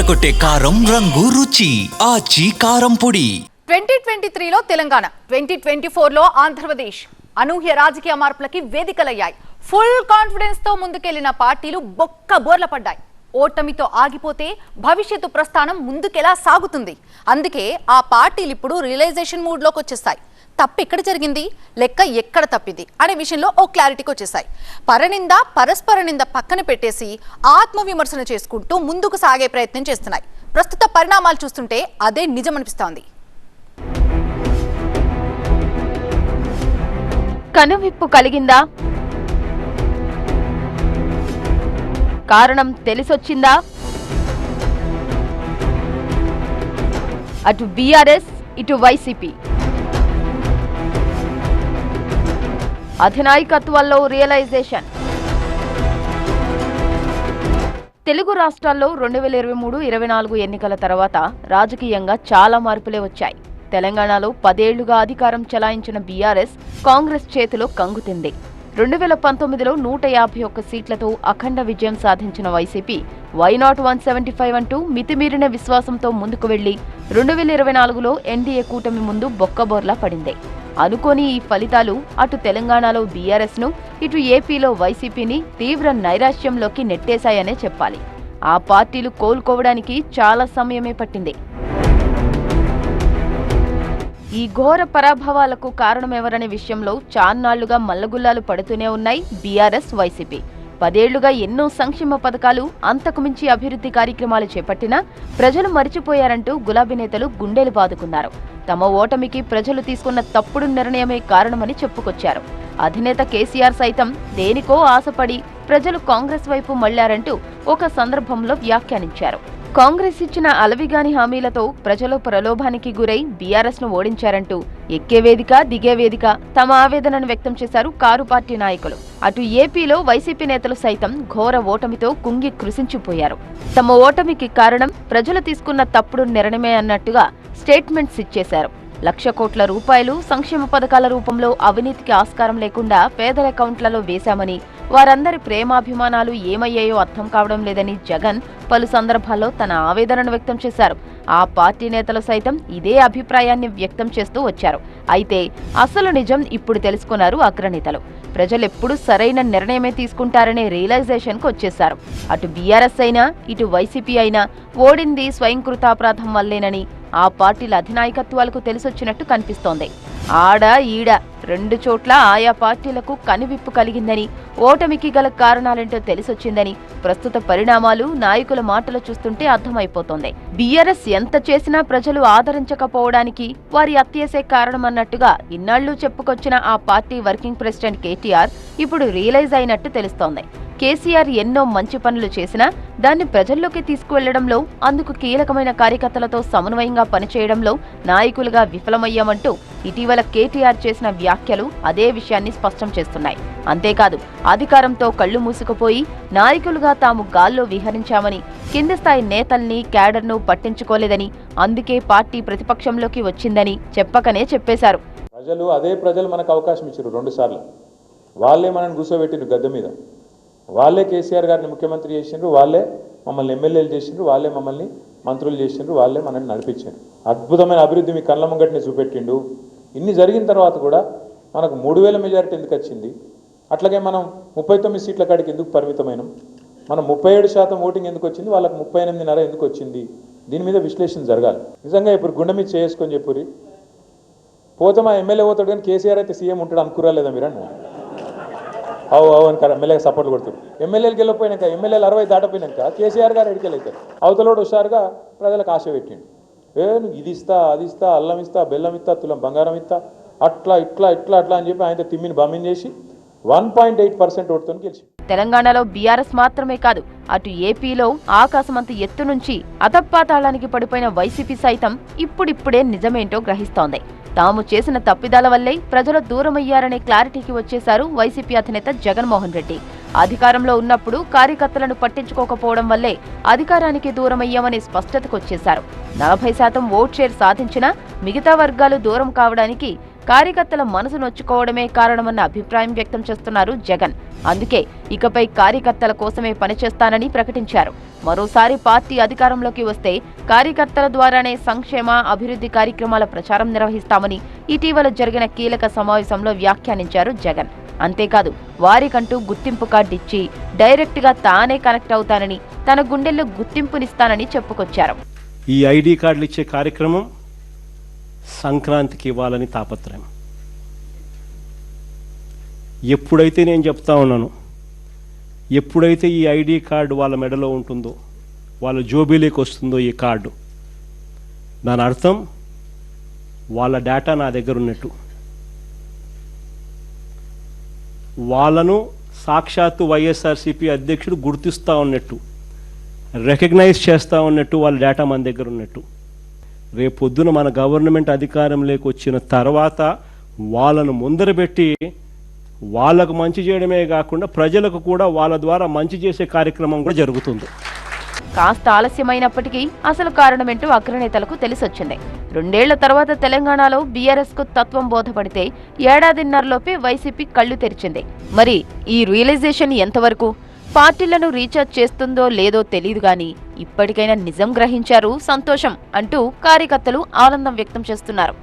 అదరకొట్టే కారం రంగు రుచి ఆచి కారం పొడి. 2023లో తెలంగాణ, 2024లో ఆంధ్రప్రదేశ్ అనూహ్య రాజకీయ మార్పులకి వేదికలయ్యాయి. ఫుల్ కాన్ఫిడెన్స్ తో ముందుకెళ్లిన పార్టీలు బొక్క బోర్ల పడ్డాయి. ఓటమితో ఆగిపోతే భవిష్యత్తు ప్రస్థానం ముందుకెలా సాగుతుంది? అందుకే ఆ పార్టీలు ఇప్పుడు రియలైజేషన్ మూడ్ లోకి వచ్చేస్తాయి. తప్పు ఎక్కడ జరిగింది, లెక్క ఎక్కడ తప్పింది అనే విషయంలో ఓ క్లారిటీకి వచ్చేసాయి. పరనింద పరస్పర నింద పక్కన పెట్టేసి ఆత్మవిమర్శన చేసుకుంటూ ముందుకు సాగే ప్రయత్నం చేస్తున్నాయి. ప్రస్తుత పరిణామాలు చూస్తుంటే అదే నిజం అనిపిస్తోంది. కనువిప్పు కలిగిందా? కారణం తెలిసొచ్చిందా? అటు బీఆర్ఎస్ ఇటు వైసీపీ అధినాయకత్వాల్లో రియలైజేషన్. తెలుగు రాష్ట్రాల్లో 2023-24 ఎన్నికల తర్వాత రాజకీయంగా చాలా మార్పులే వచ్చాయి. తెలంగాణలో 10 ఏళ్లుగా అధికారం చెలాయించిన బీఆర్ఎస్ కాంగ్రెస్ చేతిలో కంగుతింది. 2019లో 151 సీట్లతో అఖండ విజయం సాధించిన వైసీపీ వై నాట్ 175 అంటూ మితిమీరిన విశ్వాసంతో ముందుకు వెళ్లి 2024లో ఎన్డీఏ కూటమి ముందు బొక్కబోర్లా పడింది. అనుకోని ఈ ఫలితాలు అటు తెలంగాణలో బీఆర్ఎస్ ను, ఇటు ఏపీలో వైసీపీని తీవ్ర నైరాశ్యంలోకి నెట్టేశాయనే చెప్పాలి. ఆ పార్టీలు కోలుకోవడానికి చాలా సమయమే పట్టింది. ఈ ఘోర పరాభవాలకు కారణమెవరనే విషయంలో చాన్నాళ్లుగా మల్లగుల్లాలు పడుతూనే ఉన్నాయి బీఆర్ఎస్ వైసీపీ. 10 ఏళ్లుగా ఎన్నో సంక్షేమ పథకాలు, అంతకుమించి అభివృద్ధి కార్యక్రమాలు చేపట్టినా ప్రజలు మరిచిపోయారంటూ గులాబీ నేతలు గుండెలు బాదుకున్నారు. తమ ఓటమికి ప్రజలు తీసుకున్న తప్పుడు నిర్ణయమే కారణమని చెప్పుకొచ్చారు. అధినేత కేసీఆర్ సైతం దేనికో ఆశపడి ప్రజలు కాంగ్రెస్ వైపు మళ్లారంటూ ఒక సందర్భంలో వ్యాఖ్యానించారు. కాంగ్రెస్ ఇచ్చిన అలవిగాని హామీలతో ప్రజలు ప్రలోభానికి గురై బీఆర్ఎస్ ను ఓడించారంటూ ఎక్కే వేదిక దిగే వేదిక తమ ఆవేదనను వ్యక్తం చేశారు కారు పార్టీ నాయకులు. అటు ఏపీలో వైసీపీ నేతలు సైతం ఘోర ఓటమితో కుంగి కృషించిపోయారు. తమ ఓటమికి కారణం ప్రజలు తీసుకున్న తప్పుడు నిర్ణయమే అన్నట్టుగా స్టేట్మెంట్స్ ఇచ్చేశారు. 1,00,000 కోట్ల రూపాయలు సంక్షేమ పథకాల రూపంలో అవినీతికి ఆస్కారం లేకుండా పేదల అకౌంట్లలో వేశామని, వారందరి ప్రేమాభిమానాలు ఏమయ్యాయో అర్థం కావడం లేదని జగన్ పలు సందర్భాల్లో తన ఆవేదనను వ్యక్తం చేశారు. ఆ పార్టీ నేతలు సైతం ఇదే అభిప్రాయాన్ని వ్యక్తం చేస్తూ వచ్చారు. అయితే అసలు నిజం ఇప్పుడు తెలుసుకున్నారు అగ్రనేతలు. ప్రజలెప్పుడు సరైన నిర్ణయమే తీసుకుంటారనే రియలైజేషన్కు వచ్చేశారు. అటు బీఆర్ఎస్ అయినా ఇటు వైసీపీ అయినా ఓడింది స్వయంకృతాపరాధం వల్లేనని ఆ పార్టీల అధినాయకత్వాలకు తెలిసొచ్చినట్టు కనిపిస్తోంది. ఆడ ఈడ 2 చోట్ల ఆయా పార్టీలకు కనువిప్పు కలిగిందని, ఓటమికి గల కారణాలేంటో తెలిసొచ్చిందని ప్రస్తుత పరిణామాలు, నాయకుల మాటలు చూస్తుంటే అర్థమైపోతోంది. బీఆర్ఎస్ ఎంత చేసినా ప్రజలు ఆదరించకపోవడానికి వారి అత్యాసే కారణమన్నట్టుగా ఇన్నాళ్లు చెప్పుకొచ్చిన ఆ పార్టీ వర్కింగ్ ప్రెసిడెంట్ కేటీఆర్ ఇప్పుడు రియలైజ్ అయినట్టు తెలుస్తోంది. కేసీఆర్ ఎన్నో మంచి పనులు చేసినా దాన్ని ప్రజల్లోకి తీసుకువెళ్లడంలో, అందుకు కీలకమైన కార్యకర్తలతో సమన్వయంగా పనిచేయడంలో నాయకులుగా విఫలమయ్యామంటూ ఇటీవల కేటీఆర్ చేసిన వ్యాఖ్యలు అదే విషయాన్ని స్పష్టం చేస్తున్నాయి. అంతేకాదు, అధికారంతో కళ్లు మూసుకుపోయి నాయకులుగా తాము గాల్లో విహరించామని, కింది స్థాయి నేతల్ని, క్యాడర్ను పట్టించుకోలేదని, అందుకే పార్టీ ప్రతిపక్షంలోకి వచ్చిందని చెప్పకనే చెప్పేశారు. ప్రజలు మనకు అవకాశం ఇచ్చారు 2 సార్లు. వాళ్ళే మనల్ని కూర్చోబెట్టిరు గద్దె మీద. వాళ్ళే కేసీఆర్ గారిని ముఖ్యమంత్రి చేసిండ్రు, వాళ్ళే మమ్మల్ని ఎమ్మెల్యేలు చేసిండ్రు, వాళ్ళే మమ్మల్ని మంత్రులు చేసిండ్రు, వాళ్ళే మనల్ని నడిపించారు. అద్భుతమైన అభివృద్ధి మీ కళ్ళ ముంగటిని చూపెట్టిండు. ఇన్ని జరిగిన తర్వాత కూడా మనకు 3,000 మెజారిటీ ఎందుకు వచ్చింది? అట్లాగే మనం 39 సీట్ల కాడికి ఎందుకు పరిమితమైనం? మనం 37% ఓటింగ్ ఎందుకు వచ్చింది? వాళ్ళకు 38.5 ఎందుకు వచ్చింది? దీని మీద విశ్లేషణ జరగాలి. నిజంగా ఇప్పుడు గుండె మీద చేసుకొని చెప్పురి, పోతే మా ఎమ్మెల్యే పోతాడు కానీ కేసీఆర్ అయితే సీఎం ఉంటాడు అనుకురాలేదా మీరన్నా? అని ఎమ్మెల్యేగా సపోర్ట్లు కొడుతారు. ఎమ్మెల్యేలకు వెళ్ళిపోయినాక, ఎమ్మెల్యేలు 60 దాటపోయినాక కేసీఆర్ గారు ఎడికెళ్ళవుతారు. అవతలోడు హుషారుగా ప్రజలకు ఆశ పెట్టిండు. నువ్వు ఇది ఇస్తా, అది ఇస్తా, అల్లం ఇస్తా, బెల్లం ఇస్తా, తులం బంగారం ఇస్తా, అట్లా ఇట్లా ఇట్లా అట్లా అని చెప్పి ఆయన తిమ్మిని బమ్మిని చేసి 1.8% ఓటుతో గెలిచి. తెలంగాణలో బీఆర్ఎస్ మాత్రమే కాదు, అటు ఏపీలో ఆకాశమంత ఎత్తు నుంచి అధపాతాళానికి పడిపోయిన వైసీపీ సైతం ఇప్పుడిప్పుడే నిజమేంటో గ్రహిస్తోంది. తాము చేసిన తప్పిదాల వల్లే ప్రజలు దూరమయ్యారనే క్లారిటీకి వచ్చేశారు వైసీపీ అధినేత జగన్మోహన్ రెడ్డి. అధికారంలో ఉన్నప్పుడు కార్యకర్తలను పట్టించుకోకపోవడం వల్లే అధికారానికి దూరమయ్యామనే స్పష్టతకొచ్చేశారు. 40% ఓట్ షేర్ సాధించినా మిగతా వర్గాలు దూరం కావడానికి కార్యకర్తల మనసు నొచ్చుకోవడమే కారణమన్న అభిప్రాయం వ్యక్తం చేస్తున్నారు జగన్. అందుకే ఇకపై కార్యకర్తల కోసమే పనిచేస్తానని ప్రకటించారు. మరోసారి పార్టీ అధికారంలోకి వస్తే కార్యకర్తల ద్వారానే సంక్షేమ అభివృద్ధి కార్యక్రమాల ప్రచారం నిర్వహిస్తామని ఇటీవల జరిగిన కీలక సమావేశంలో వ్యాఖ్యానించారు జగన్. అంతేకాదు వారికంటూ గుర్తింపు కార్డు ఇచ్చి డైరెక్ట్గా తానే కనెక్ట్ అవుతానని, తన గుండెల్లో గుర్తింపునిస్తానని చెప్పుకొచ్చారు. ఈ ఐడి కార్డులు ఇచ్చే కార్యక్రమం సంక్రాంతికి ఇవ్వాలని తాపత్రయం. ఎప్పుడైతే నేను చెప్తా ఉన్నాను, ఎప్పుడైతే ఈ ఐడి కార్డు వాళ్ళ మెడలో ఉంటుందో, వాళ్ళ జోబీలోకి వస్తుందో ఈ కార్డు, దాని అర్థం వాళ్ళ డేటా నా దగ్గర ఉన్నట్టు, వాళ్ళను సాక్షాత్తు వైఎస్ఆర్సీపీ అధ్యక్షుడు గుర్తిస్తూ ఉన్నట్టు, రికగ్నైజ్ చేస్తూ ఉన్నట్టు, వాళ్ళ డేటా మన దగ్గర ఉన్నట్టు. రేపొద్దున మన గవర్నమెంట్ అధికారంలోకి వచ్చిన తర్వాత వాళ్ళను ముందరబెట్టి వాళ్ళకు మంచి చేయడమే కాకుండా ప్రజలకు కూడా వాళ్ళ ద్వారా మంచి చేసే కార్యక్రమం కూడా జరుగుతుంది. కాస్త ఆలస్యమైనప్పటికీ అసలు కారణమేంటో అగ్రనేతలకు తెలిసొచ్చింది. 2 ఏళ్ల తర్వాత తెలంగాణలో బీఆర్ఎస్ కు తత్వం బోధపడితే ఏడాదిన్నరలోపే వైసీపీ కళ్లు తెరిచింది. మరి ఈ రియలైజేషన్ ఎంతవరకు పార్టీలను రీఛార్జ్ చేస్తుందో లేదో తెలియదు గాని ఇప్పటికైనా నిజం గ్రహించారు, సంతోషం అంటూ కార్యకర్తలు ఆనందం వ్యక్తం చేస్తున్నారు.